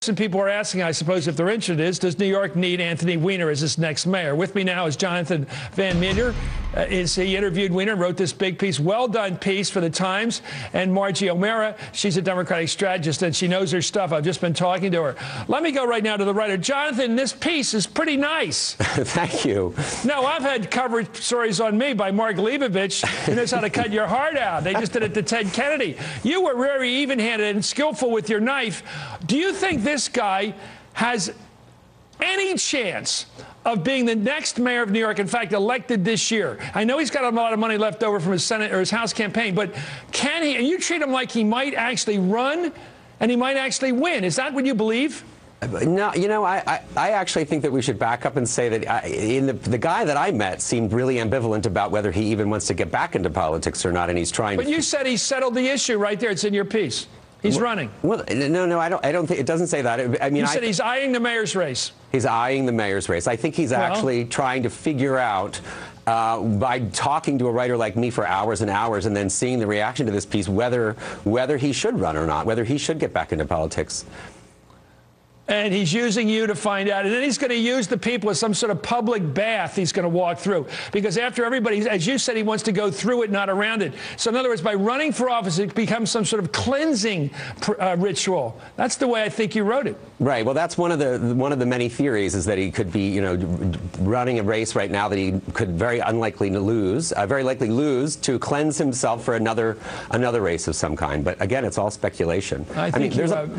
And people are asking, I suppose, if they're interested, does New York need Anthony Weiner as its next mayor? With me now is Jonathan Van Meter. He interviewed Weiner and wrote this big piece, well-done piece for the Times. And Margie Omero, she's a Democratic strategist, and she knows her stuff. I've just been talking to her. Let me go right now to the writer. Jonathan, this piece is pretty nice. Thank you. No, I've had coverage stories on me by Mark Leibovich, who knows how to cut your heart out. They just did it to Ted Kennedy. You were very even-handed and skillful with your knife. Do you think this guy has any chance of being the next mayor of New York, in fact, elected this year? I know he's got a lot of money left over from his Senate or his House campaign, but can he? And you treat him like he might actually run and he might actually win. Is that what you believe? No, you know, I actually think that we should back up and say that the guy that I met seemed really ambivalent about whether he even wants to get back into politics or not, and he's trying to. But you said he settled the issue right there. It's in your piece. He's running. Well, no, I don't think it doesn't say that. I mean, you said he's eyeing the mayor's race. He's eyeing the mayor's race. I think he's actually trying to figure out, by talking to a writer like me for hours and hours and then seeing the reaction to this piece, whether he should run or not, whether he should get back into politics. And he's using you to find out. And then he's going to use the people as some sort of public bath he's going to walk through. Because after everybody, as you said, he wants to go through it, not around it. So in other words, by running for office, it becomes some sort of cleansing ritual. That's the way I think you wrote it. Right. Well, that's one of the many theories, is that he could be, you know, running a race right now that he could very likely lose to cleanse himself for another race of some kind. But again, it's all speculation. I mean,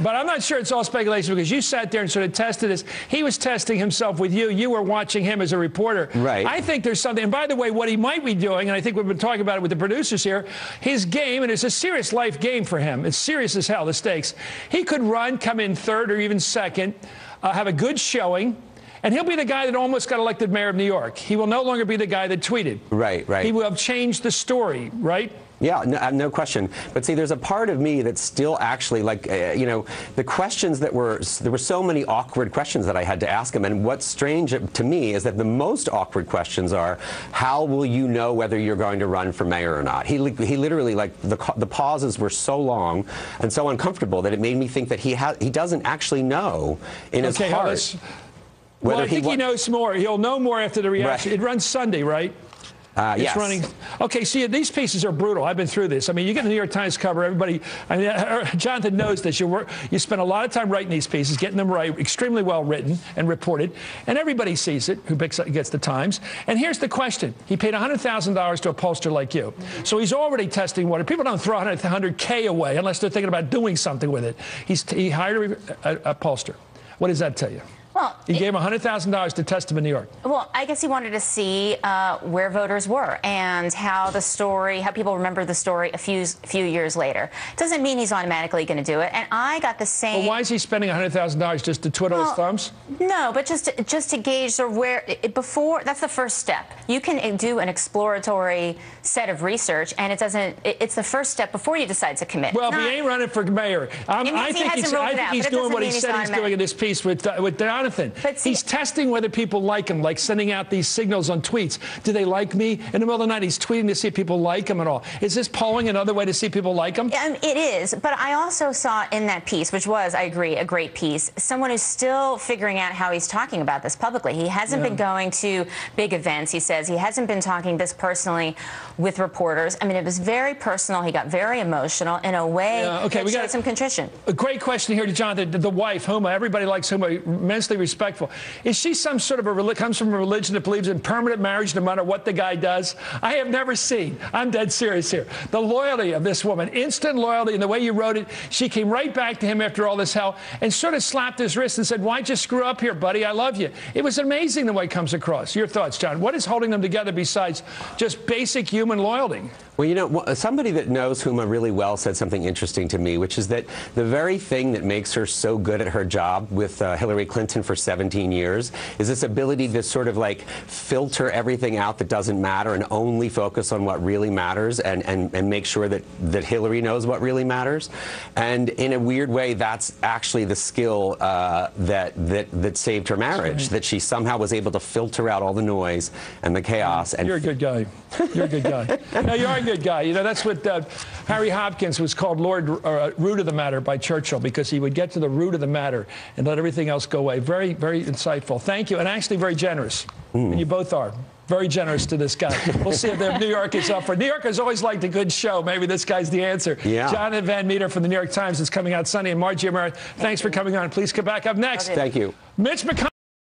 but I'm not sure it's all speculation, because you sat there and sort of tested this. He was testing himself with you. You were watching him as a reporter. Right. I think there's something. And by the way, what he might be doing, and I think we've been talking about it with the producers here, his game, and it's a serious life game for him. It's serious as hell, the stakes. He could run, come in third or even second, have a good showing, and he'll be the guy that almost got elected mayor of New York. He will no longer be the guy that tweeted. Right. He will have changed the story, right? Yeah, no question. But see, there's a part of me that's still actually like, you know, the questions there were so many awkward questions that I had to ask him. And what's strange to me is that the most awkward questions are, how will you know whether you're going to run for mayor or not? He literally, like, the pauses were so long and so uncomfortable that it made me think that he doesn't actually know in his heart. Well, I think he knows more. He'll know more after the reaction. Right. It runs Sunday, right? It's yes. running. Okay, see, these pieces are brutal. I've been through this. I mean, you get the New York Times cover. Everybody, I mean, Jonathan knows this. You spend a lot of time writing these pieces, getting them right, extremely well written and reported, and everybody sees it who gets the Times. And here's the question. He paid $100,000 to a pollster like you. So he's already testing water. People don't throw $100K away unless they're thinking about doing something with it. He hired a pollster. What does that tell you? Well, he gave him $100,000 to test him in New York. Well, I guess he wanted to see where voters were and how people remember the story a few years later. Doesn't mean he's automatically going to do it. And I got the same. Well, why is he spending $100,000 just to twiddle his thumbs? No, but just to gauge sort of where that's the first step. You can do an exploratory set of research, and it's the first step before you decide to commit. Well, if he ain't running for mayor, I think he's doing what he said he's doing in this piece with Jonathan. But he's testing whether people like him, like sending out these signals on tweets. Do they like me? In the middle of the night, he's tweeting to see if people like him and all. Is this polling another way to see if people like him? It is. But I also saw in that piece, which was, I agree, a great piece, someone who's still figuring out how he's talking about this publicly. He hasn't been going to big events, he says. He hasn't been talking this personally with reporters. I mean, it was very personal. He got very emotional in a way that showed some contrition. A great question here to Jonathan. The wife, Huma, everybody likes Huma, immensely respectful. Is she some sort of comes from a religion that believes in permanent marriage no matter what the guy does? I have never seen. I'm dead serious here. The loyalty of this woman, instant loyalty, and the way you wrote it, she came right back to him after all this hell and sort of slapped his wrist and said, "Why'd you screw up here, buddy? I love you." It was amazing the way it comes across. Your thoughts, John? What is holding them together besides just basic human loyalty? Well, you know, somebody that knows Huma really well said something interesting to me, which is that the very thing that makes her so good at her job with Hillary Clinton for 17 years is this ability to sort of like filter everything out that doesn't matter and only focus on what really matters and make sure that Hillary knows what really matters. And in a weird way, that's actually the skill that saved her marriage, that she somehow was able to filter out all the noise and the chaos. And you're a good guy. You're a good guy. Now, good guy. You know, that's what Harry Hopkins was called Lord Root of the Matter by Churchill, because he would get to the root of the matter and let everything else go away. Very, very insightful. Thank you, and actually very generous. And you both are. Very generous to this guy. We'll see if New York is up for it. New Yorkers always liked a good show. Maybe this guy's the answer. Yeah. Jonathan Van Meter from the New York Times is coming out Sunday. And Margie Omero, thanks for coming on. Please come back up next. Thank you. Mitch McConnell.